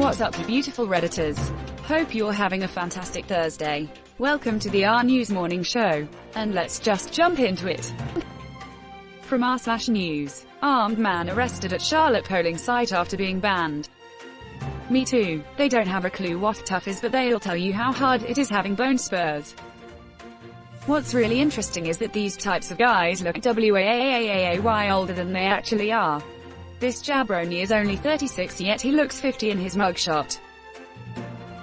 What's up, you beautiful Redditors? Hope you're having a fantastic Thursday. Welcome to the RNEWS morning show. And let's just jump into it. From r/news. Armed man arrested at Charlotte polling site after being banned. Me too. They don't have a clue what tough is, but they'll tell you how hard it is having bone spurs. What's really interesting is that these types of guys look way older than they actually are. This jabroni is only 36, yet he looks 50 in his mugshot.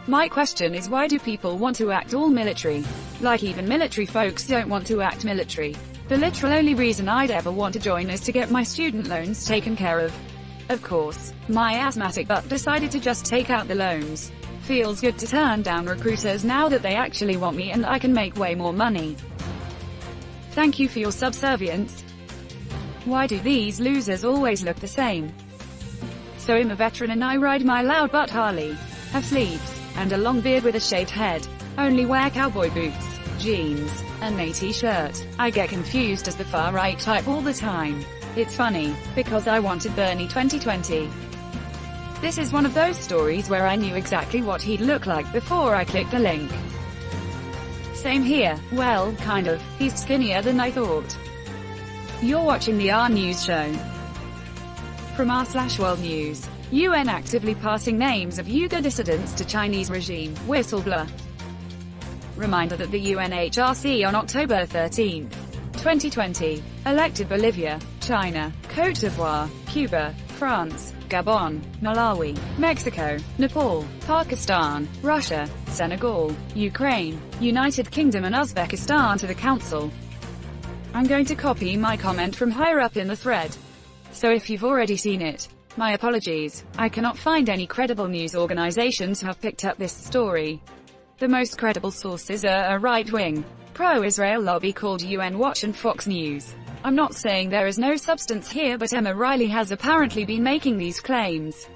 My question is, why do people want to act all military? Like, even military folks don't want to act military. The literal only reason I'd ever want to join is to get my student loans taken care of. Of course, my asthmatic butt decided to just take out the loans. Feels good to turn down recruiters now that they actually want me and I can make way more money. Thank you for your subservience. Why do these losers always look the same? So I'm a veteran and I ride my loud butt Harley. Have sleeves, and a long beard with a shaved head. Only wear cowboy boots, jeans, and a t-shirt. I get confused as the far-right type all the time. It's funny, because I wanted Bernie 2020. This is one of those stories where I knew exactly what he'd look like before I clicked the link. Same here, well, kind of. He's skinnier than I thought. You're watching the RNEWS show. From r/World News. UN actively passing names of Uighur dissidents to Chinese regime, whistleblower. Reminder that the UNHRC on October 13, 2020, elected Bolivia, China, Côte d'Ivoire, Cuba, France, Gabon, Malawi, Mexico, Nepal, Pakistan, Russia, Senegal, Ukraine, United Kingdom and Uzbekistan to the council. I'm going to copy my comment from higher up in the thread. So if you've already seen it, my apologies. I cannot find any credible news organizations who have picked up this story. The most credible sources are a right-wing, pro-Israel lobby called UN Watch and Fox News. I'm not saying there is no substance here, but Emma Riley has apparently been making these claims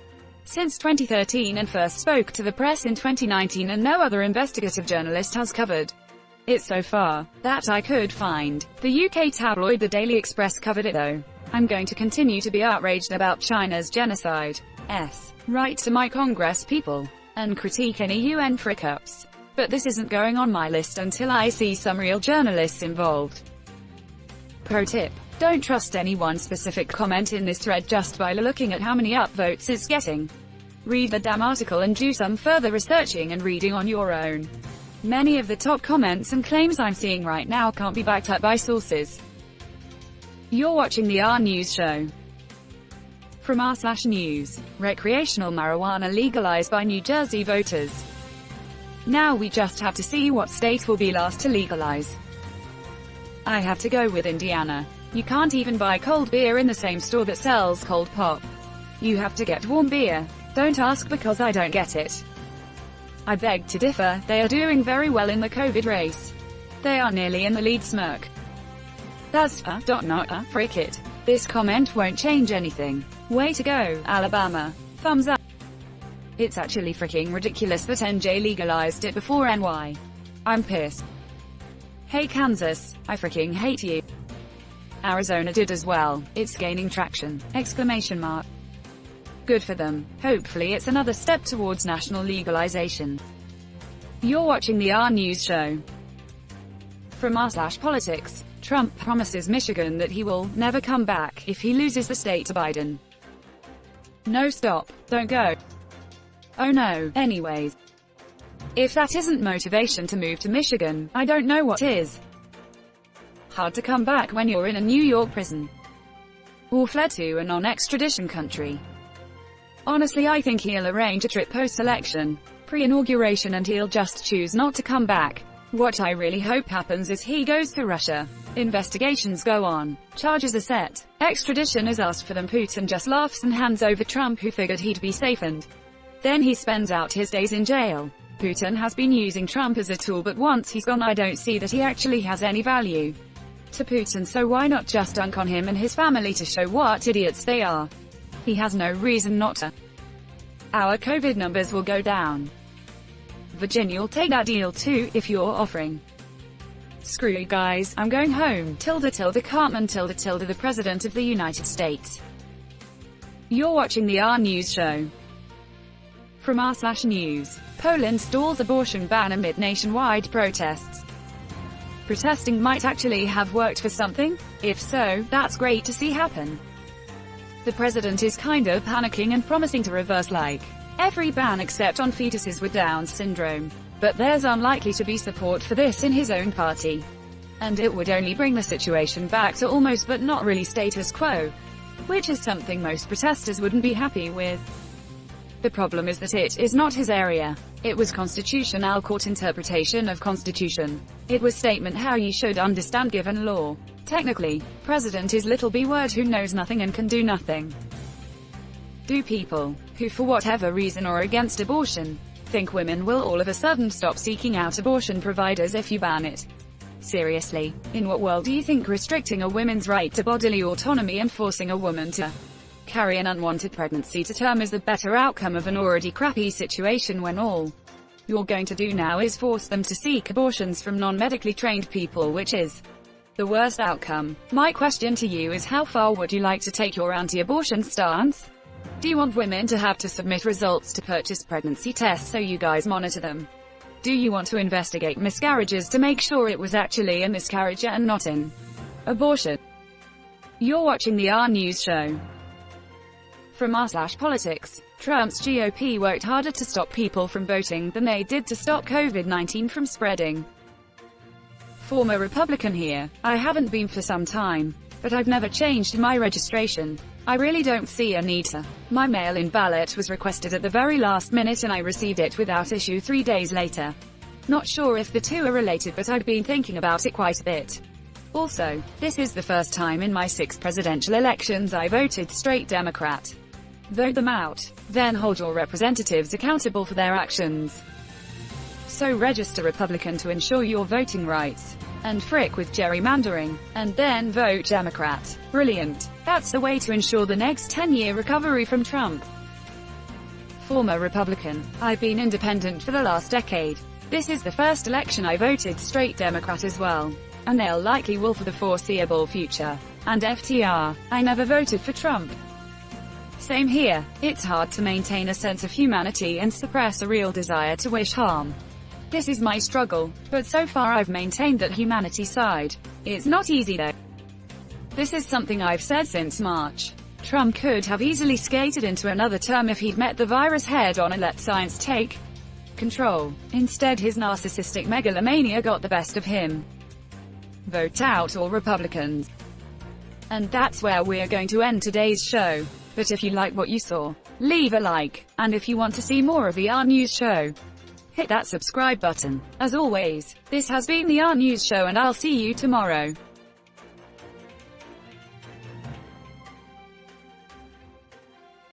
since 2013 and first spoke to the press in 2019, and no other investigative journalist has covered it so far, that I could find. The UK tabloid The Daily Express covered it though. I'm going to continue to be outraged about China's genocide. Write to my Congress people, and critique any UN frick-ups. But this isn't going on my list until I see some real journalists involved. Pro tip: don't trust any one specific comment in this thread just by looking at how many upvotes it's getting. Read the damn article and do some further researching and reading on your own. Many of the top comments and claims I'm seeing right now can't be backed up by sources. You're watching the RNEWS show. From r/News. Recreational marijuana legalized by New Jersey voters. Now we just have to see what state will be last to legalize. I have to go with Indiana. You can't even buy cold beer in the same store that sells cold pop. You have to get warm beer. Don't ask because I don't get it. I beg to differ, they are doing very well in the COVID race. They are nearly in the lead. Smirk. That's not frick it. This comment won't change anything. Way to go, Alabama. Thumbs up. It's actually freaking ridiculous that NJ legalized it before NY. I'm pissed. Hey Kansas, I freaking hate you. Arizona did as well. It's gaining traction! Exclamation mark. Good for them. Hopefully it's another step towards national legalization. You're watching the RNEWS show. From r/Politics. Trump promises Michigan that he will never come back if he loses the state to Biden. No, stop. Don't go. Oh no. Anyways. If that isn't motivation to move to Michigan, I don't know what is. Hard to come back when you're in a New York prison. Or fled to a non-extradition country. Honestly, I think he'll arrange a trip post-election, pre-inauguration, and he'll just choose not to come back. What I really hope happens is he goes to Russia. Investigations go on. Charges are set. Extradition is asked for them. Putin just laughs and hands over Trump, who figured he'd be safe, and then he spends out his days in jail. Putin has been using Trump as a tool, but once he's gone, I don't see that he actually has any value to Putin, so why not just dunk on him and his family to show what idiots they are? He has no reason not to. Our COVID numbers will go down. Virginia'll take that deal too, if you're offering. Screw you guys, I'm going home. Cartman, the President of the United States. You're watching the RNEWS show. From r/news, Poland stalls abortion ban amid nationwide protests. Protesting might actually have worked for something? If so, that's great to see happen. The president is kind of panicking and promising to reverse like every ban except on fetuses with Down syndrome. But there's unlikely to be support for this in his own party. And it would only bring the situation back to almost but not really status quo, which is something most protesters wouldn't be happy with. The problem is that it is not his area. It was constitutional court interpretation of constitution. It was statement how you should understand given law. Technically, president is little b word who knows nothing and can do nothing. Do people, who for whatever reason are against abortion, think women will all of a sudden stop seeking out abortion providers if you ban it? Seriously, in what world do you think restricting a woman's right to bodily autonomy and forcing a woman to carry an unwanted pregnancy to term is a better outcome of an already crappy situation when all you're going to do now is force them to seek abortions from non-medically trained people, which is the worst outcome? My question to you is, how far would you like to take your anti-abortion stance? Do you want women to have to submit results to purchase pregnancy tests so you guys monitor them? Do you want to investigate miscarriages to make sure it was actually a miscarriage and not an abortion? You're watching the RNEWS show. From r/politics, Trump's GOP worked harder to stop people from voting than they did to stop COVID-19 from spreading. Former Republican here. I haven't been for some time, but I've never changed my registration. I really don't see a need to. My mail-in ballot was requested at the very last minute and I received it without issue 3 days later. Not sure if the two are related, but I've been thinking about it quite a bit. Also, this is the first time in my 6 presidential elections I voted straight Democrat. Vote them out, then hold your representatives accountable for their actions. So register Republican to ensure your voting rights, and frick with gerrymandering, and then vote Democrat. Brilliant. That's the way to ensure the next 10-year recovery from Trump. Former Republican. I've been independent for the last decade. This is the first election I voted straight Democrat as well. And they'll likely will for the foreseeable future. And FTR, I never voted for Trump. Same here. It's hard to maintain a sense of humanity and suppress a real desire to wish harm. This is my struggle, but so far I've maintained that humanity side. It's not easy though. This is something I've said since March. Trump could have easily skated into another term if he'd met the virus head on and let science take control. Instead, his narcissistic megalomania got the best of him. Vote out all Republicans. And that's where we're going to end today's show. But if you like what you saw, leave a like, and if you want to see more of the RNEWS show, hit that subscribe button. As always, this has been the RNEWS show and I'll see you tomorrow.